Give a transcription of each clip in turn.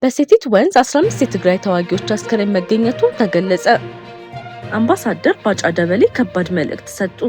በሴቲት ወንዝ 15 የትግራይ ተዋጊዎች አስከሬን መገኘቱ ተገለጸ። አምባሳደር ባጫ ደበሌ ከባድ መልእክት ሰጡ።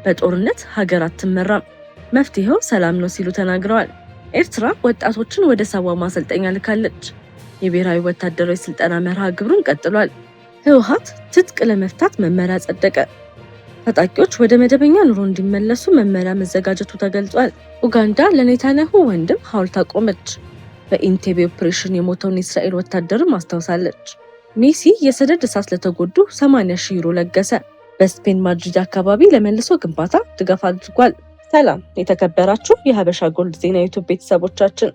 በጦርነት ሀገር አትመራም፣ መፍትሄው ሰላም ነው ሲሉ ተናግረዋል። ኤርትራ ወጣቶችን ወደ ሰዋ ማሰልጠኛ ልካለች። የብሔራዊ ወታደራዊ ስልጠና መርሃ ግብሩን ቀጥሏል። ህወሓት ትጥቅ ለመፍታት መመሪያ ጸደቀ። ታጣቂዎች ወደ መደበኛ ኑሮ እንዲመለሱ መመሪያ መዘጋጀቱ ተገልጿል። ኡጋንዳ ለኔታንያሁ ወንድም ሐውልት አቆመች። በኢንቴቤ ኦፕሬሽን የሞተውን የእስራኤል ወታደርም አስታውሳለች። ሜሲ የሰደድ እሳት ለተጎዱ 80,000 ዩሮ ለገሰ። በስፔን ማድሪድ አካባቢ ለመልሶ ግንባታ ድጋፍ አድርጓል። ሰላም የተከበራችሁ የሀበሻ ጎልድ ዜና ዩቲዩብ ቤተሰቦቻችን፣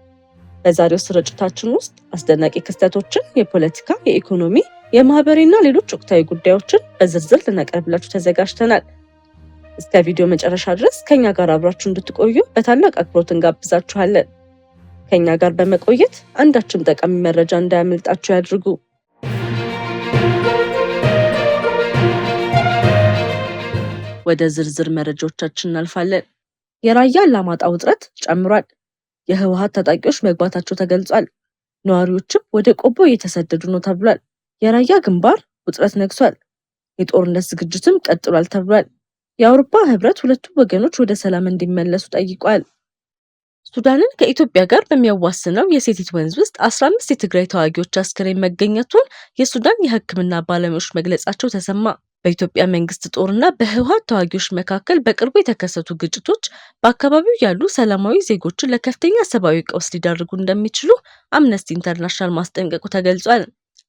በዛሬው ስርጭታችን ውስጥ አስደናቂ ክስተቶችን፣ የፖለቲካ፣ የኢኮኖሚ፣ የማህበራዊና ሌሎች ወቅታዊ ጉዳዮችን በዝርዝር ልናቀርብላችሁ ተዘጋጅተናል። እስከ ቪዲዮ መጨረሻ ድረስ ከኛ ጋር አብራችሁ እንድትቆዩ በታላቅ አክብሮት እንጋብዛችኋለን። ከኛ ጋር በመቆየት አንዳችም ጠቃሚ መረጃ እንዳያመልጣችሁ ያድርጉ። ወደ ዝርዝር መረጃዎቻችን እናልፋለን። የራያ አላማጣ ውጥረት ጨምሯል። የህወሓት ታጣቂዎች መግባታቸው ተገልጿል። ነዋሪዎችም ወደ ቆቦ እየተሰደዱ ነው ተብሏል። የራያ ግንባር ውጥረት ነግሷል። የጦርነት ዝግጅትም ቀጥሏል ተብሏል። የአውሮፓ ህብረት ሁለቱም ወገኖች ወደ ሰላም እንዲመለሱ ጠይቋል። ሱዳንን ከኢትዮጵያ ጋር በሚያዋስነው የሴቲት ወንዝ ውስጥ 15 የትግራይ ተዋጊዎች አስከሬን መገኘቱን የሱዳን የሕክምና ባለሙያዎች መግለጻቸው ተሰማ። በኢትዮጵያ መንግስት ጦርና በህወሓት ተዋጊዎች መካከል በቅርቡ የተከሰቱ ግጭቶች በአካባቢው ያሉ ሰላማዊ ዜጎችን ለከፍተኛ ሰብአዊ ቀውስ ሊዳርጉ እንደሚችሉ አምነስቲ ኢንተርናሽናል ማስጠንቀቁ ተገልጿል።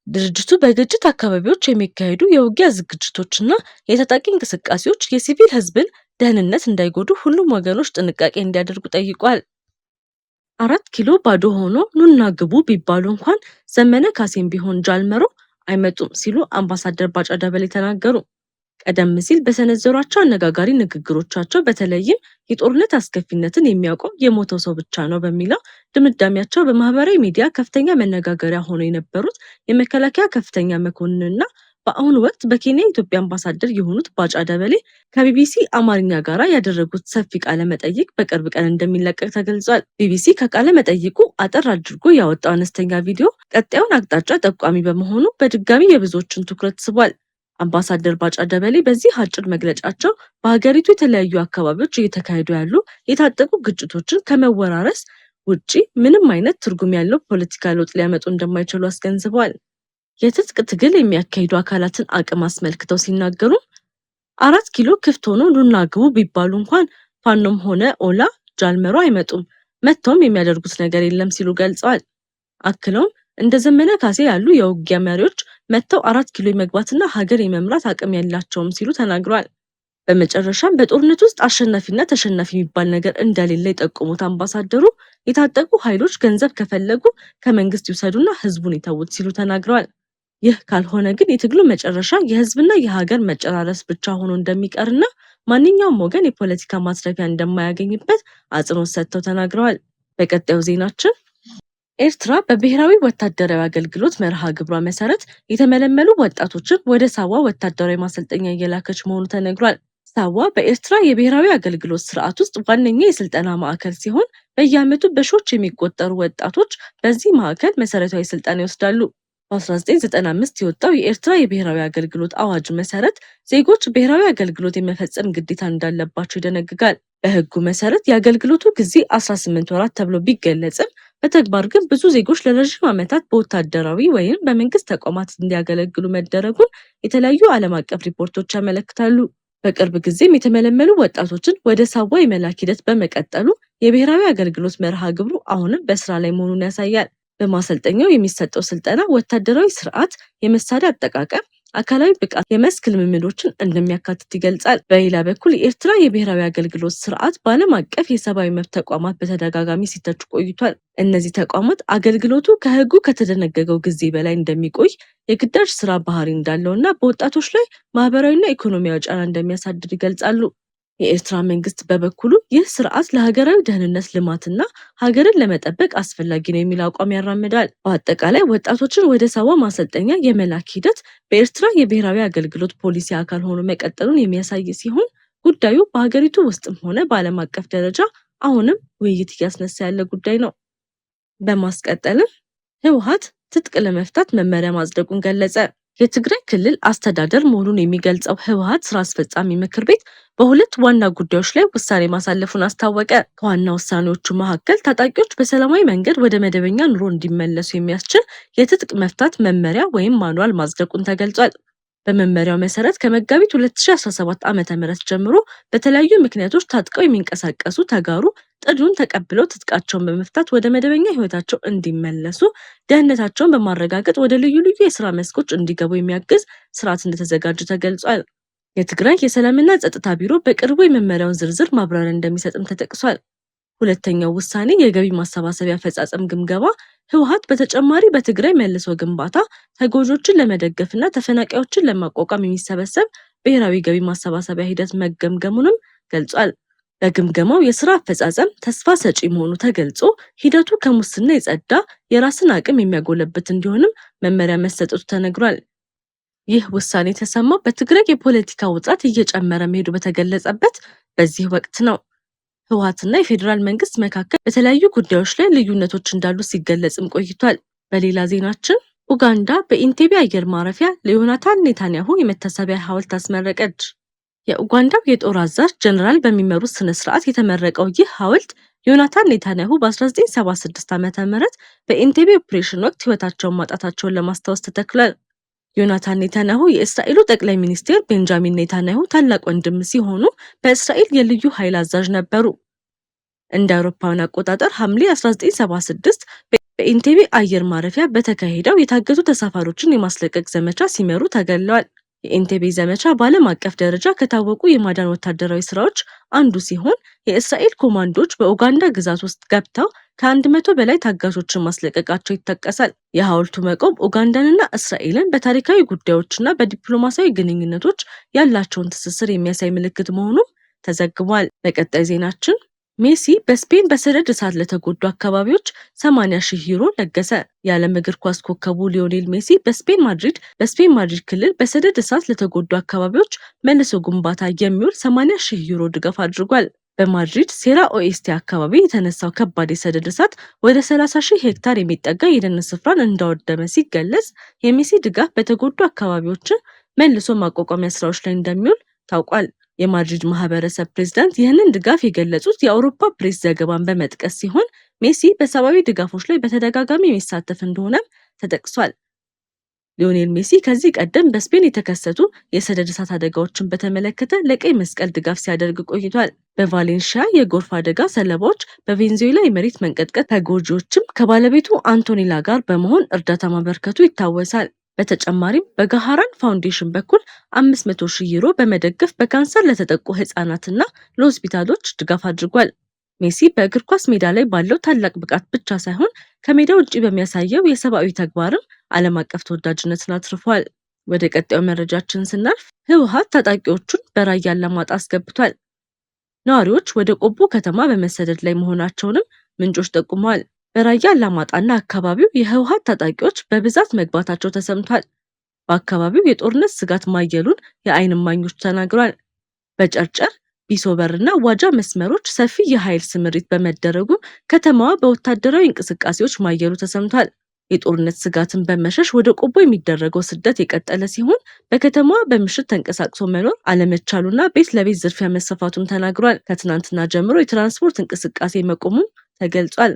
ድርጅቱ በግጭት አካባቢዎች የሚካሄዱ የውጊያ ዝግጅቶችና የታጣቂ እንቅስቃሴዎች የሲቪል ህዝብን ደህንነት እንዳይጎዱ ሁሉም ወገኖች ጥንቃቄ እንዲያደርጉ ጠይቋል። 4 ኪሎ ባዶ ሆኖ ኑና ግቡ ቢባሉ እንኳን ዘመነ ካሴም ቢሆን ጃልመሮ አይመጡም ሲሉ አምባሳደር ባጫ ደበሌ ተናገሩ። ቀደም ሲል በሰነዘሯቸው አነጋጋሪ ንግግሮቻቸው በተለይም የጦርነት አስከፊነትን የሚያውቀው የሞተው ሰው ብቻ ነው በሚለው ድምዳሜያቸው በማህበራዊ ሚዲያ ከፍተኛ መነጋገሪያ ሆነው የነበሩት የመከላከያ ከፍተኛ መኮንንና በአሁኑ ወቅት በኬንያ የኢትዮጵያ አምባሳደር የሆኑት ባጫ ደበሌ ከቢቢሲ አማርኛ ጋር ያደረጉት ሰፊ ቃለ መጠይቅ በቅርብ ቀን እንደሚለቀቅ ተገልጿል። ቢቢሲ ከቃለ መጠይቁ አጠር አድርጎ ያወጣው አነስተኛ ቪዲዮ ቀጣዩን አቅጣጫ ጠቋሚ በመሆኑ በድጋሚ የብዙዎችን ትኩረት ስቧል። አምባሳደር ባጫ ደበሌ በዚህ አጭር መግለጫቸው በሀገሪቱ የተለያዩ አካባቢዎች እየተካሄዱ ያሉ የታጠቁ ግጭቶችን ከመወራረስ ውጪ ምንም አይነት ትርጉም ያለው ፖለቲካ ለውጥ ሊያመጡ እንደማይችሉ አስገንዝበዋል። የትጥቅ ትግል የሚያካሂዱ አካላትን አቅም አስመልክተው ሲናገሩ 4 ኪሎ ክፍት ሆኖ ኑና ግቡ ቢባሉ እንኳን ፋኖም ሆነ ኦላ ጃልመሮ አይመጡም፣ መጥተውም የሚያደርጉት ነገር የለም ሲሉ ገልጸዋል። አክለውም እንደ ዘመነ ካሴ ያሉ የውጊያ መሪዎች መጥተው 4 ኪሎ የመግባትና ሀገር የመምራት አቅም ያላቸውም ሲሉ ተናግረዋል። በመጨረሻም በጦርነት ውስጥ አሸናፊና ተሸናፊ የሚባል ነገር እንደሌለ የጠቆሙት አምባሳደሩ የታጠቁ ኃይሎች ገንዘብ ከፈለጉ ከመንግስት ይውሰዱና ህዝቡን ይተውት ሲሉ ተናግረዋል። ይህ ካልሆነ ግን የትግሉ መጨረሻ የህዝብና የሀገር መጨራረስ ብቻ ሆኖ እንደሚቀርና ማንኛውም ወገን የፖለቲካ ማስረፊያ እንደማያገኝበት አጽንኦት ሰጥተው ተናግረዋል። በቀጣዩ ዜናችን ኤርትራ በብሔራዊ ወታደራዊ አገልግሎት መርሃ ግብሯ መሰረት የተመለመሉ ወጣቶችን ወደ ሳዋ ወታደራዊ ማሰልጠኛ እየላከች መሆኑ ተነግሯል። ሳዋ በኤርትራ የብሔራዊ አገልግሎት ስርዓት ውስጥ ዋነኛ የስልጠና ማዕከል ሲሆን በየዓመቱ በሺዎች የሚቆጠሩ ወጣቶች በዚህ ማዕከል መሰረታዊ ስልጠና ይወስዳሉ። በ1995 የወጣው የኤርትራ የብሔራዊ አገልግሎት አዋጅ መሰረት ዜጎች ብሔራዊ አገልግሎት የመፈጸም ግዴታ እንዳለባቸው ይደነግጋል። በህጉ መሰረት የአገልግሎቱ ጊዜ 18 ወራት ተብሎ ቢገለጽም በተግባር ግን ብዙ ዜጎች ለረዥም ዓመታት በወታደራዊ ወይም በመንግስት ተቋማት እንዲያገለግሉ መደረጉን የተለያዩ ዓለም አቀፍ ሪፖርቶች ያመለክታሉ። በቅርብ ጊዜም የተመለመሉ ወጣቶችን ወደ ሳዋ የመላክ ሂደት በመቀጠሉ የብሔራዊ አገልግሎት መርሃ ግብሩ አሁንም በስራ ላይ መሆኑን ያሳያል። በማሰልጠኛው የሚሰጠው ስልጠና ወታደራዊ ስርዓት፣ የመሳሪያ አጠቃቀም፣ አካላዊ ብቃት፣ የመስክ ልምምዶችን እንደሚያካትት ይገልጻል። በሌላ በኩል የኤርትራ የብሔራዊ አገልግሎት ስርዓት በዓለም አቀፍ የሰብአዊ መብት ተቋማት በተደጋጋሚ ሲተቹ ቆይቷል። እነዚህ ተቋማት አገልግሎቱ ከህጉ ከተደነገገው ጊዜ በላይ እንደሚቆይ፣ የግዳጅ ስራ ባህሪ እንዳለውና በወጣቶች ላይ ማህበራዊና ኢኮኖሚያዊ ጫና እንደሚያሳድር ይገልጻሉ። የኤርትራ መንግስት በበኩሉ ይህ ስርዓት ለሀገራዊ ደህንነት ልማትና ሀገርን ለመጠበቅ አስፈላጊ ነው የሚል አቋም ያራምዳል። በአጠቃላይ ወጣቶችን ወደ ሳዋ ማሰልጠኛ የመላክ ሂደት በኤርትራ የብሔራዊ አገልግሎት ፖሊሲ አካል ሆኖ መቀጠሉን የሚያሳይ ሲሆን ጉዳዩ በሀገሪቱ ውስጥም ሆነ በዓለም አቀፍ ደረጃ አሁንም ውይይት እያስነሳ ያለ ጉዳይ ነው። በማስቀጠልም ህወሓት ትጥቅ ለመፍታት መመሪያ ማጽደቁን ገለጸ። የትግራይ ክልል አስተዳደር መሆኑን የሚገልጸው ህወሓት ስራ አስፈጻሚ ምክር ቤት በሁለት ዋና ጉዳዮች ላይ ውሳኔ ማሳለፉን አስታወቀ። ከዋና ውሳኔዎቹ መካከል ታጣቂዎች በሰላማዊ መንገድ ወደ መደበኛ ኑሮ እንዲመለሱ የሚያስችል የትጥቅ መፍታት መመሪያ ወይም ማኑዋል ማጽደቁን ተገልጿል። በመመሪያው መሰረት ከመጋቢት 2017 ዓ.ም ጀምሮ በተለያዩ ምክንያቶች ታጥቀው የሚንቀሳቀሱ ተጋሩ ጥሪውን ተቀብለው ትጥቃቸውን በመፍታት ወደ መደበኛ ህይወታቸው እንዲመለሱ ደህንነታቸውን በማረጋገጥ ወደ ልዩ ልዩ የስራ መስኮች እንዲገቡ የሚያግዝ ስርዓት እንደተዘጋጀ ተገልጿል። የትግራይ የሰላምና ጸጥታ ቢሮ በቅርቡ የመመሪያውን ዝርዝር ማብራሪያ እንደሚሰጥም ተጠቅሷል። ሁለተኛው ውሳኔ የገቢ ማሰባሰቢያ አፈጻጸም ግምገማ ህወሓት በተጨማሪ በትግራይ መልሶ ግንባታ ተጎጆችን ለመደገፍና ተፈናቃዮችን ለማቋቋም የሚሰበሰብ ብሔራዊ ገቢ ማሰባሰቢያ ሂደት መገምገሙንም ገልጿል። በግምገማው የስራ አፈጻጸም ተስፋ ሰጪ መሆኑ ተገልጾ ሂደቱ ከሙስና የጸዳ የራስን አቅም የሚያጎለብት እንዲሆንም መመሪያ መሰጠቱ ተነግሯል። ይህ ውሳኔ የተሰማው በትግራይ የፖለቲካ ውጥረት እየጨመረ መሄዱ በተገለጸበት በዚህ ወቅት ነው። ህወሓትና የፌዴራል መንግስት መካከል በተለያዩ ጉዳዮች ላይ ልዩነቶች እንዳሉ ሲገለጽም ቆይቷል። በሌላ ዜናችን ኡጋንዳ በኢንቴቤ አየር ማረፊያ ለዮናታን ኔታንያሁ የመታሰቢያ ሐውልት አስመረቀች። የኡጋንዳው የጦር አዛዥ ጀነራል በሚመሩት ስነ ስርዓት የተመረቀው ይህ ሐውልት ዮናታን ኔታንያሁ በ1976 ዓ.ም በኢንቴቤ ኦፕሬሽን ወቅት ህይወታቸውን ማጣታቸውን ለማስታወስ ተተክሏል። ዮናታን ኔታንያሁ የእስራኤሉ ጠቅላይ ሚኒስትር ቤንጃሚን ኔታንያሁ ታላቅ ወንድም ሲሆኑ በእስራኤል የልዩ ኃይል አዛዥ ነበሩ። እንደ አውሮፓውያን አቆጣጠር ሐምሌ 1976 በኢንቴቤ አየር ማረፊያ በተካሄደው የታገቱ ተሳፋሪዎችን የማስለቀቅ ዘመቻ ሲመሩ ተገለዋል። የኢንቴቤ ዘመቻ በዓለም አቀፍ ደረጃ ከታወቁ የማዳን ወታደራዊ ስራዎች አንዱ ሲሆን የእስራኤል ኮማንዶች በኡጋንዳ ግዛት ውስጥ ገብተው ከ100 በላይ ታጋቾችን ማስለቀቃቸው ይጠቀሳል። የሐውልቱ መቆም ኡጋንዳንና እስራኤልን በታሪካዊ ጉዳዮችና በዲፕሎማሲያዊ ግንኙነቶች ያላቸውን ትስስር የሚያሳይ ምልክት መሆኑም ተዘግቧል። በቀጣይ ዜናችን ሜሲ በስፔን በሰደድ እሳት ለተጎዱ አካባቢዎች 80,000 ዩሮ ለገሰ። የዓለም እግር ኳስ ኮከቡ ሊዮኔል ሜሲ በስፔን ማድሪድ ክልል በሰደድ እሳት ለተጎዱ አካባቢዎች መልሶ ግንባታ የሚውል 80,000 ዩሮ ድጋፍ አድርጓል። በማድሪድ ሴራ ኦኤስቴ አካባቢ የተነሳው ከባድ የሰደድ እሳት ወደ 30,000 ሄክታር የሚጠጋ የደን ስፍራን እንዳወደመ ሲገለጽ የሜሲ ድጋፍ በተጎዱ አካባቢዎችን መልሶ ማቋቋሚያ ስራዎች ላይ እንደሚውል ታውቋል። የማድሪድ ማህበረሰብ ፕሬዝዳንት ይህንን ድጋፍ የገለጹት የአውሮፓ ፕሬስ ዘገባን በመጥቀስ ሲሆን ሜሲ በሰብአዊ ድጋፎች ላይ በተደጋጋሚ የሚሳተፍ እንደሆነም ተጠቅሷል። ሊዮኔል ሜሲ ከዚህ ቀደም በስፔን የተከሰቱ የሰደድ እሳት አደጋዎችን በተመለከተ ለቀይ መስቀል ድጋፍ ሲያደርግ ቆይቷል። በቫሌንሺያ የጎርፍ አደጋ ሰለባዎች፣ በቬንዙዌላ የመሬት መንቀጥቀጥ ተጎጂዎችም ከባለቤቱ አንቶኒላ ጋር በመሆን እርዳታ ማበርከቱ ይታወሳል። በተጨማሪም በጋሃራን ፋውንዴሽን በኩል 500,000 ዩሮ በመደገፍ በካንሰር ለተጠቁ ህፃናትና ለሆስፒታሎች ድጋፍ አድርጓል። ሜሲ በእግር ኳስ ሜዳ ላይ ባለው ታላቅ ብቃት ብቻ ሳይሆን ከሜዳ ውጪ በሚያሳየው የሰብአዊ ተግባርም ዓለም አቀፍ ተወዳጅነትን አትርፏል። ወደ ቀጣዩ መረጃችን ስናልፍ ህወሓት ታጣቂዎቹን በራያ አላማጣ አስገብቷል። ነዋሪዎች ወደ ቆቦ ከተማ በመሰደድ ላይ መሆናቸውንም ምንጮች ጠቁመዋል። በራያ አላማጣና አካባቢው የህወሓት ታጣቂዎች በብዛት መግባታቸው ተሰምቷል። በአካባቢው የጦርነት ስጋት ማየሉን የዓይን እማኞች ተናግሯል። በጨርጨር ቢሶበርና ዋጃ መስመሮች ሰፊ የኃይል ስምሪት በመደረጉ ከተማዋ በወታደራዊ እንቅስቃሴዎች ማየሉ ተሰምቷል። የጦርነት ስጋትን በመሸሽ ወደ ቆቦ የሚደረገው ስደት የቀጠለ ሲሆን በከተማዋ በምሽት ተንቀሳቅሶ መኖር አለመቻሉና ቤት ለቤት ዝርፊያ መስፋፋቱን ተናግሯል። ከትናንትና ጀምሮ የትራንስፖርት እንቅስቃሴ መቆሙም ተገልጿል።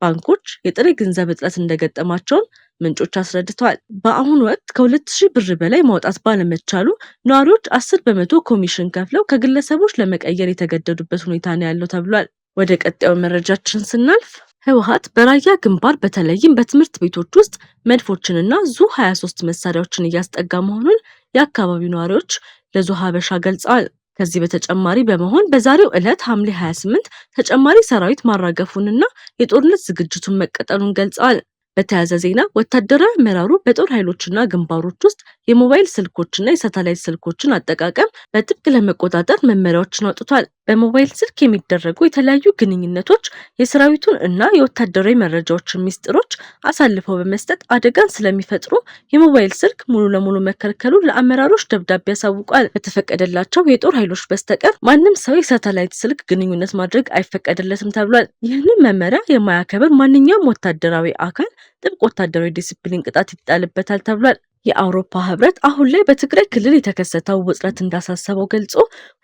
ባንኮች የጥሬ ገንዘብ እጥረት እንደገጠማቸውን ምንጮች አስረድተዋል። በአሁኑ ወቅት ከ2,000 ብር በላይ ማውጣት ባለመቻሉ ነዋሪዎች 10% ኮሚሽን ከፍለው ከግለሰቦች ለመቀየር የተገደዱበት ሁኔታ ነው ያለው ተብሏል። ወደ ቀጣዩ መረጃችን ስናልፍ ህወሓት በራያ ግንባር በተለይም በትምህርት ቤቶች ውስጥ መድፎችንና ዙ-23 መሳሪያዎችን እያስጠጋ መሆኑን የአካባቢው ነዋሪዎች ለዙ ሀበሻ ገልጸዋል። ከዚህ በተጨማሪ በመሆን በዛሬው ዕለት ሐምሌ 28 ተጨማሪ ሰራዊት ማራገፉንና የጦርነት ዝግጅቱን መቀጠሉን ገልጸዋል። በተያያዘ ዜና ወታደራዊ አመራሩ በጦር ኃይሎችና ግንባሮች ውስጥ የሞባይል ስልኮችና የሳተላይት ስልኮችን አጠቃቀም በጥብቅ ለመቆጣጠር መመሪያዎችን አውጥቷል። በሞባይል ስልክ የሚደረጉ የተለያዩ ግንኙነቶች የሰራዊቱን እና የወታደራዊ መረጃዎችን ሚስጥሮች አሳልፈው በመስጠት አደጋን ስለሚፈጥሩ የሞባይል ስልክ ሙሉ ለሙሉ መከልከሉ ለአመራሮች ደብዳቤ ያሳውቋል። በተፈቀደላቸው የጦር ኃይሎች በስተቀር ማንም ሰው የሳተላይት ስልክ ግንኙነት ማድረግ አይፈቀድለትም ተብሏል። ይህንን መመሪያ የማያከብር ማንኛውም ወታደራዊ አካል ጥብቅ ወታደራዊ ዲሲፕሊን ቅጣት ይጣልበታል ተብሏል። የአውሮፓ ህብረት አሁን ላይ በትግራይ ክልል የተከሰተው ውጥረት እንዳሳሰበው ገልጾ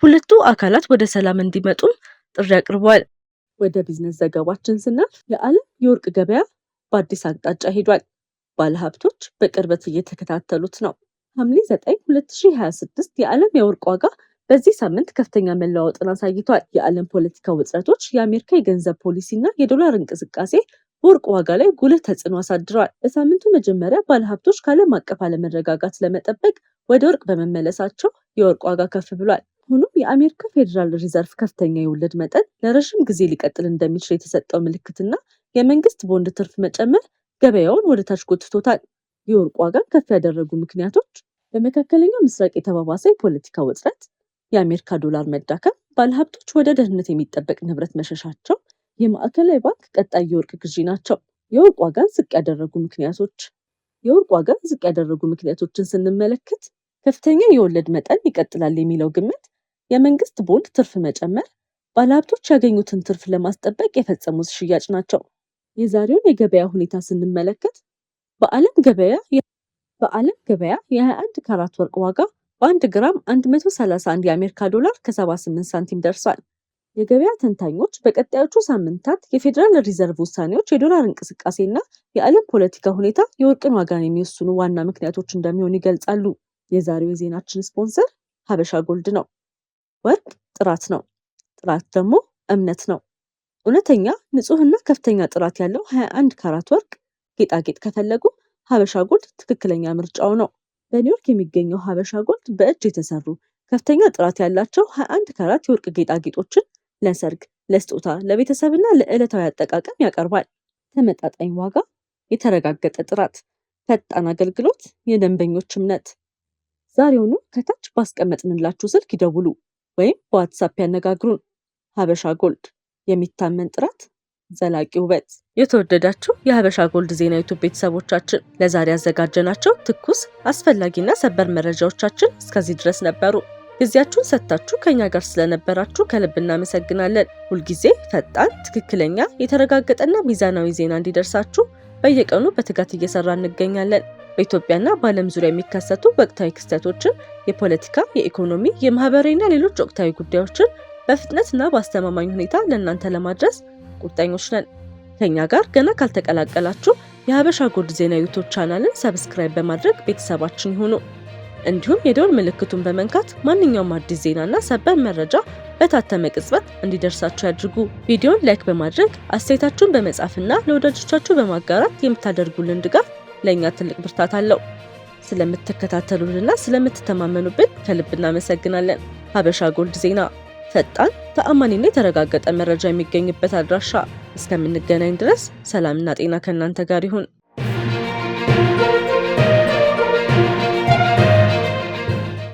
ሁለቱ አካላት ወደ ሰላም እንዲመጡም ጥሪ አቅርበዋል። ወደ ቢዝነስ ዘገባችን ስናልፍ የዓለም የወርቅ ገበያ በአዲስ አቅጣጫ ሄዷል። ባለሀብቶች በቅርበት እየተከታተሉት ነው። ሐምሌ 9 2026 የዓለም የወርቅ ዋጋ በዚህ ሳምንት ከፍተኛ መለዋወጥን አሳይቷል። የዓለም ፖለቲካ ውጥረቶች፣ የአሜሪካ የገንዘብ ፖሊሲና የዶላር እንቅስቃሴ በወርቅ ዋጋ ላይ ጉልህ ተጽዕኖ አሳድረዋል። በሳምንቱ መጀመሪያ ባለሀብቶች ከዓለም አቀፍ አለመረጋጋት ለመጠበቅ ወደ ወርቅ በመመለሳቸው የወርቅ ዋጋ ከፍ ብሏል። ሆኖም የአሜሪካ ፌዴራል ሪዘርቭ ከፍተኛ የወለድ መጠን ለረዥም ጊዜ ሊቀጥል እንደሚችል የተሰጠው ምልክትና የመንግስት ቦንድ ትርፍ መጨመር ገበያውን ወደ ታች ጎትቶታል። የወርቅ ዋጋን ከፍ ያደረጉ ምክንያቶች በመካከለኛው ምስራቅ የተባባሰ የፖለቲካ ውጥረት፣ የአሜሪካ ዶላር መዳከም፣ ባለሀብቶች ወደ ደህንነት የሚጠበቅ ንብረት መሸሻቸው፣ የማዕከላዊ ባንክ ቀጣይ የወርቅ ግዢ ናቸው። የወርቅ ዋጋን ዝቅ ያደረጉ ምክንያቶችን ስንመለከት ከፍተኛ የወለድ መጠን ይቀጥላል የሚለው ግምት፣ የመንግስት ቦንድ ትርፍ መጨመር፣ ባለሀብቶች ያገኙትን ትርፍ ለማስጠበቅ የፈጸሙት ሽያጭ ናቸው። የዛሬውን የገበያ ሁኔታ ስንመለከት በዓለም ገበያ የ21 ካራት ወርቅ ዋጋ በ1 ግራም 131 የአሜሪካ ዶላር ከ78 ሳንቲም ደርሷል። የገበያ ተንታኞች በቀጣዮቹ ሳምንታት የፌዴራል ሪዘርቭ ውሳኔዎች፣ የዶላር እንቅስቃሴና የዓለም ፖለቲካ ሁኔታ የወርቅን ዋጋን የሚወስኑ ዋና ምክንያቶች እንደሚሆኑ ይገልጻሉ። የዛሬው የዜናችን ስፖንሰር ሀበሻ ጎልድ ነው። ወርቅ ጥራት ነው፣ ጥራት ደግሞ እምነት ነው። እውነተኛ ንጹህና ከፍተኛ ጥራት ያለው 21 ካራት ወርቅ ጌጣጌጥ ከፈለጉ ሀበሻ ጎልድ ትክክለኛ ምርጫው ነው። በኒውዮርክ የሚገኘው ሀበሻ ጎልድ በእጅ የተሰሩ ከፍተኛ ጥራት ያላቸው 21 ካራት የወርቅ ጌጣጌጦችን ለሰርግ፣ ለስጦታ፣ ለቤተሰብና ለዕለታዊ አጠቃቀም ያቀርባል። ተመጣጣኝ ዋጋ፣ የተረጋገጠ ጥራት፣ ፈጣን አገልግሎት፣ የደንበኞች እምነት። ዛሬውኑ ከታች ባስቀመጥንላችሁ ስልክ ይደውሉ ወይም በዋትሳፕ ያነጋግሩን። ሀበሻ ጎልድ፣ የሚታመን ጥራት፣ ዘላቂ ውበት። የተወደዳችሁ የሀበሻ ጎልድ ዜና ዩቲዩብ ቤተሰቦቻችን ለዛሬ ያዘጋጀናቸው ትኩስ አስፈላጊና ሰበር መረጃዎቻችን እስከዚህ ድረስ ነበሩ። ጊዜያችሁን ሰጥታችሁ ከኛ ጋር ስለነበራችሁ ከልብ እናመሰግናለን። ሁልጊዜ ፈጣን፣ ትክክለኛ፣ የተረጋገጠና ሚዛናዊ ዜና እንዲደርሳችሁ በየቀኑ በትጋት እየሰራ እንገኛለን። በኢትዮጵያና በዓለም ዙሪያ የሚከሰቱ ወቅታዊ ክስተቶችን፣ የፖለቲካ፣ የኢኮኖሚ፣ የማህበራዊና ሌሎች ወቅታዊ ጉዳዮችን በፍጥነትና በአስተማማኝ ሁኔታ ለእናንተ ለማድረስ ቁርጠኞች ነን። ከኛ ጋር ገና ካልተቀላቀላችሁ የሀበሻ ጎልድ ዜና ዩቲዩብ ቻናልን ሰብስክራይብ በማድረግ ቤተሰባችን ይሁኑ። እንዲሁም የደወል ምልክቱን በመንካት ማንኛውም አዲስ ዜናና ሰበር መረጃ በታተመ ቅጽበት እንዲደርሳችሁ ያድርጉ። ቪዲዮን ላይክ በማድረግ አስተያየታችሁን በመጻፍና ለወዳጆቻችሁ በማጋራት የምታደርጉልን ድጋፍ ለእኛ ትልቅ ብርታት አለው። ስለምትከታተሉንና ስለምትተማመኑብን ከልብ እናመሰግናለን። ሀበሻ ጎልድ ዜና፣ ፈጣን፣ ተአማኒና የተረጋገጠ መረጃ የሚገኝበት አድራሻ። እስከምንገናኝ ድረስ ሰላምና ጤና ከእናንተ ጋር ይሁን።